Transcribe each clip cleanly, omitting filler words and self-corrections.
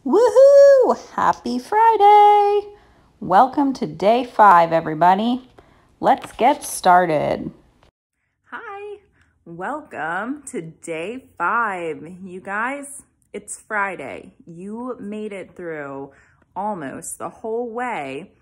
Woohoo! Happy Friday! Welcome to day 5, everybody. Let's get started. Hi, welcome to day 5. You guys, it's Friday. You made it through almost the whole way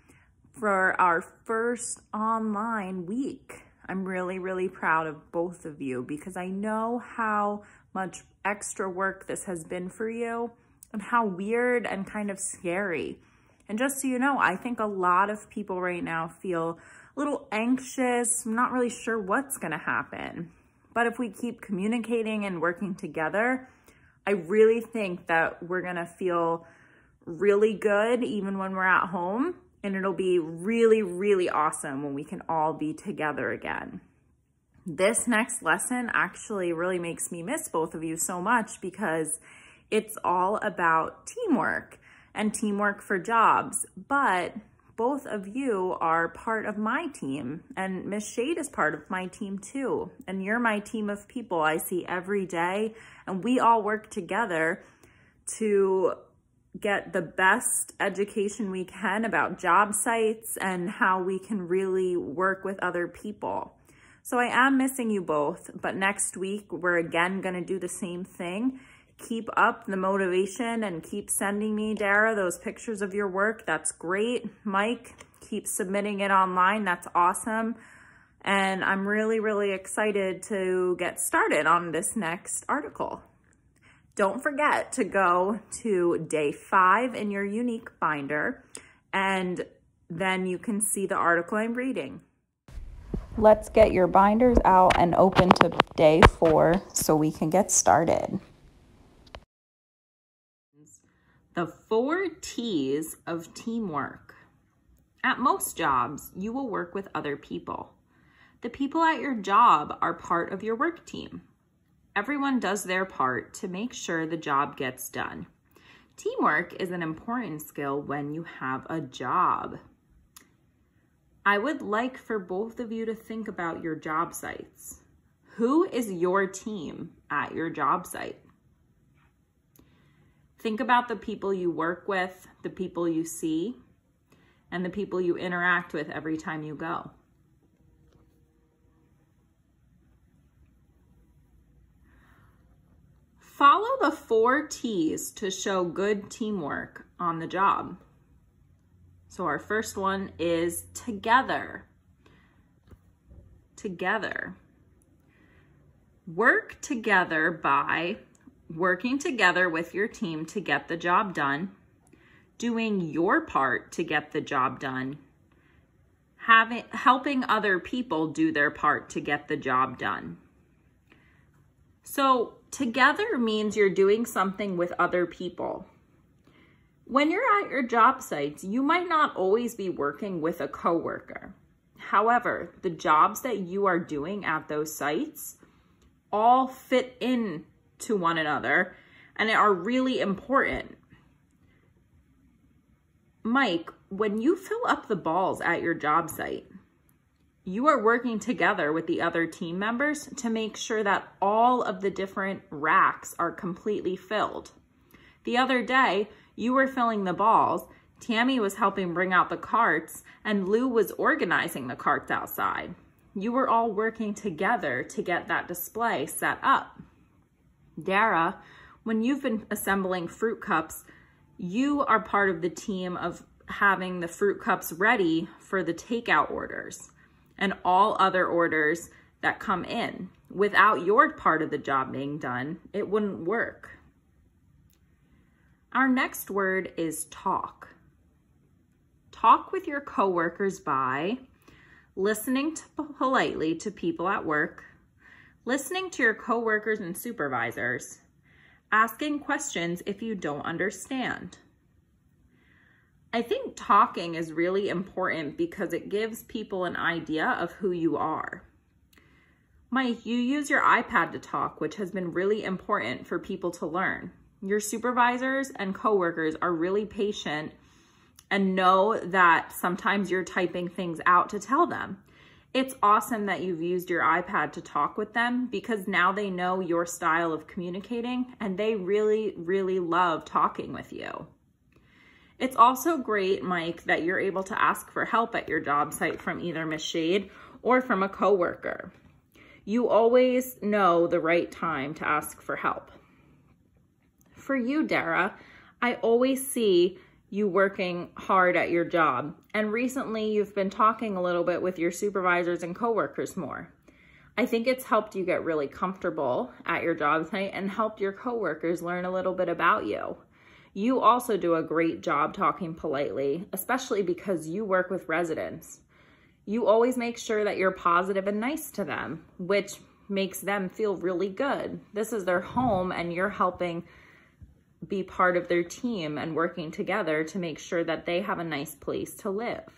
for our first online week. I'm really proud of both of you because I know how much extra work this has been for you and how weird and kind of scary. And just so you know, I think a lot of people right now feel a little anxious, not really sure what's gonna happen. But if we keep communicating and working together, I really think that we're gonna feel really good even when we're at home. And it'll be really awesome when we can all be together again. This next lesson actually really makes me miss both of you so much because it's all about teamwork and teamwork for jobs. But both of you are part of my team, and Miss Shade is part of my team too. And you're my team of people I see every day, and we all work together to get the best education we can about job sites and how we can really work with other people. So I am missing you both, but next week we're again gonna do the same thing. Keep up the motivation and keep sending me, Dara, those pictures of your work. That's great. Mike, keep submitting it online. That's awesome. And I'm really excited to get started on this next article. Don't forget to go to day 5 in your unique binder, and then you can see the article I'm reading. Let's get your binders out and open to day 4 so we can get started. The 4 T's of teamwork. At most jobs, you will work with other people. The people at your job are part of your work team. Everyone does their part to make sure the job gets done. Teamwork is an important skill when you have a job. I would like for both of you to think about your job sites. Who is your team at your job site? Think about the people you work with, the people you see, and the people you interact with every time you go. Follow the 4 T's to show good teamwork on the job. So our first one is together. Together. Work together by working together with your team to get the job done, doing your part to get the job done, helping other people do their part to get the job done. So together means you're doing something with other people. When you're at your job sites, you might not always be working with a coworker. However, the jobs that you are doing at those sites all fit in to one another and are really important. Mike, when you fill up the balls at your job site, you are working together with the other team members to make sure that all of the different racks are completely filled. The other day, you were filling the balls, Tammy was helping bring out the carts, and Lou was organizing the carts outside. You were all working together to get that display set up. Dara, when you've been assembling fruit cups, you are part of the team of having the fruit cups ready for the takeout orders and all other orders that come in. Without your part of the job being done, it wouldn't work. Our next word is talk. Talk with your coworkers by listening politely to people at work, listening to your coworkers and supervisors, asking questions if you don't understand. I think talking is really important because it gives people an idea of who you are. Mike, you use your iPad to talk, which has been really important for people to learn. Your supervisors and coworkers are really patient and know that sometimes you're typing things out to tell them. It's awesome that you've used your iPad to talk with them because now they know your style of communicating and they really, really love talking with you. It's also great, Mike, that you're able to ask for help at your job site from either Miss Shade or from a coworker. You always know the right time to ask for help. For you, Dara, I always see you working hard at your job. And recently you've been talking a little bit with your supervisors and coworkers more. I think it's helped you get really comfortable at your job site and helped your coworkers learn a little bit about you. You also do a great job talking politely, especially because you work with residents. You always make sure that you're positive and nice to them, which makes them feel really good. This is their home and you're helping be part of their team and working together to make sure that they have a nice place to live.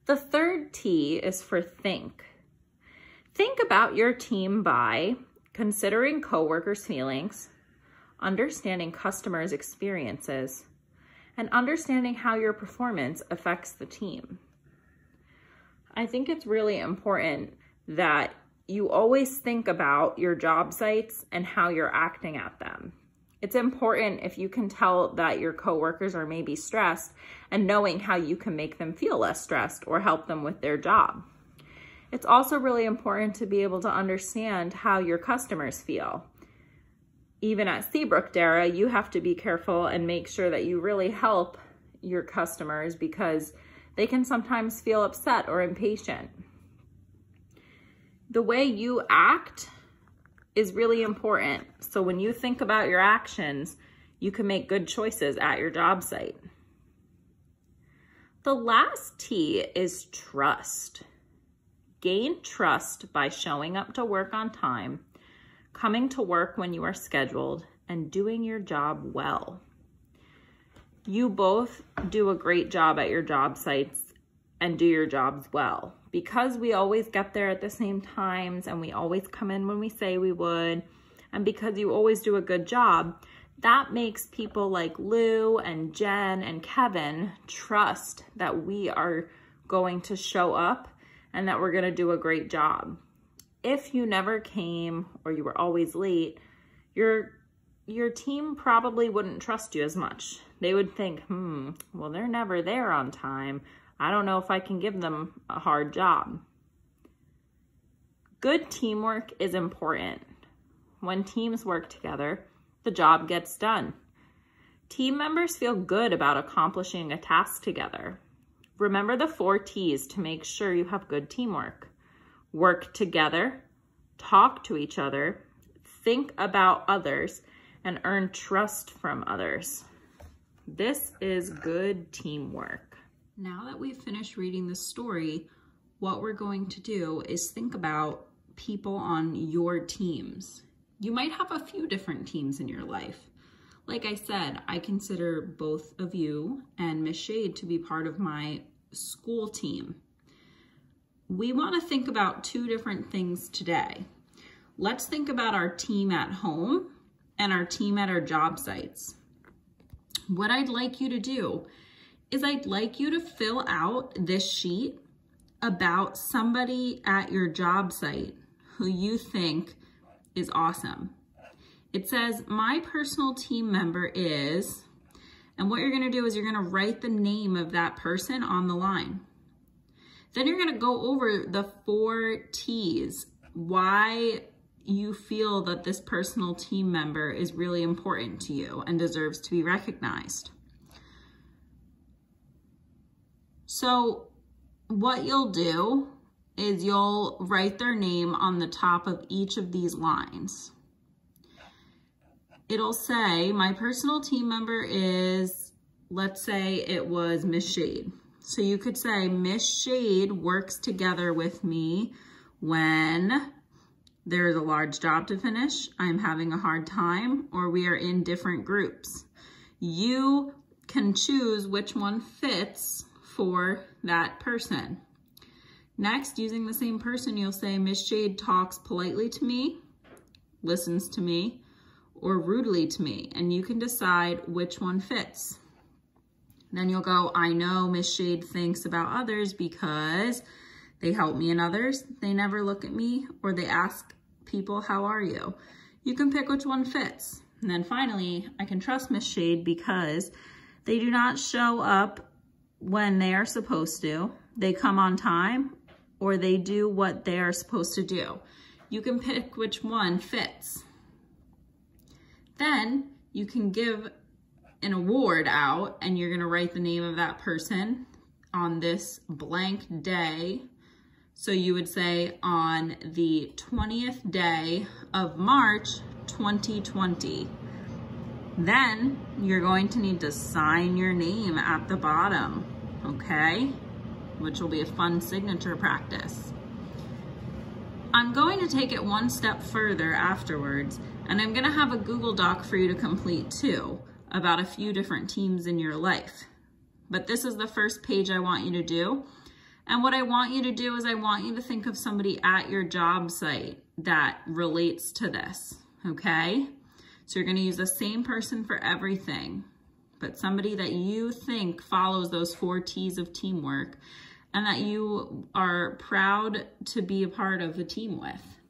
The third T is for think. Think about your team by considering coworkers' feelings, understanding customers' experiences, and understanding how your performance affects the team. I think it's really important that you always think about your job sites and how you're acting at them. It's important if you can tell that your coworkers are maybe stressed and knowing how you can make them feel less stressed or help them with their job. It's also really important to be able to understand how your customers feel. Even at Seabrook, Dara, you have to be careful and make sure that you really help your customers because they can sometimes feel upset or impatient. The way you act is really important. So when you think about your actions, you can make good choices at your job site. The last T is trust. Gain trust by showing up to work on time, coming to work when you are scheduled, and doing your job well. You both do a great job at your job sites and do your jobs well. Because we always get there at the same times and we always come in when we say we would, and because you always do a good job, that makes people like Lou and Jen and Kevin trust that we are going to show up and that we're gonna do a great job. If you never came or you were always late, your team probably wouldn't trust you as much. They would think, well, they're never there on time. I don't know if I can give them a hard job. Good teamwork is important. When teams work together, the job gets done. Team members feel good about accomplishing a task together. Remember the 4 T's to make sure you have good teamwork. Work together, talk to each other, think about others, and earn trust from others. This is good teamwork. Now that we've finished reading the story, what we're going to do is think about people on your teams. You might have a few different teams in your life. Like I said, I consider both of you and Miss Shade to be part of my school team. We want to think about 2 different things today. Let's think about our team at home and our team at our job sites. What I'd like you to do is I'd like you to fill out this sheet about somebody at your job site who you think is awesome. It says, my personal team member is, and what you're gonna do is you're gonna write the name of that person on the line. Then you're gonna go over the 4 T's, why you feel that this personal team member is really important to you and deserves to be recognized. So what you'll do is you'll write their name on the top of each of these lines. It'll say, my personal team member is, let's say it was Miss Shade. So you could say, Miss Shade works together with me when there is a large job to finish, I'm having a hard time, or we are in different groups. You can choose which one fits for that person. Next, using the same person, you'll say, Miss Shade talks politely to me, listens to me, or rudely to me, and you can decide which one fits. Then you'll go, I know Miss Shade thinks about others because They help me and others, they never look at me, or they ask people, how are you? You can pick which one fits. And then finally, I can trust Miss Shade because they do not show up when they are supposed to. They come on time, or they do what they are supposed to do. You can pick which one fits. Then you can give an award out, and you're gonna write the name of that person on this blank day. So you would say on the 20th day of March, 2020. Then you're going to need to sign your name at the bottom, okay? Which will be a fun signature practice. I'm going to take it one step further afterwards, and I'm gonna have a Google Doc for you to complete too, about a few different teams in your life. But this is the first page I want you to do. And what I want you to do is I want you to think of somebody at your job site that relates to this, okay? So you're gonna use the same person for everything, but somebody that you think follows those 4 T's of teamwork and that you are proud to be a part of a team with.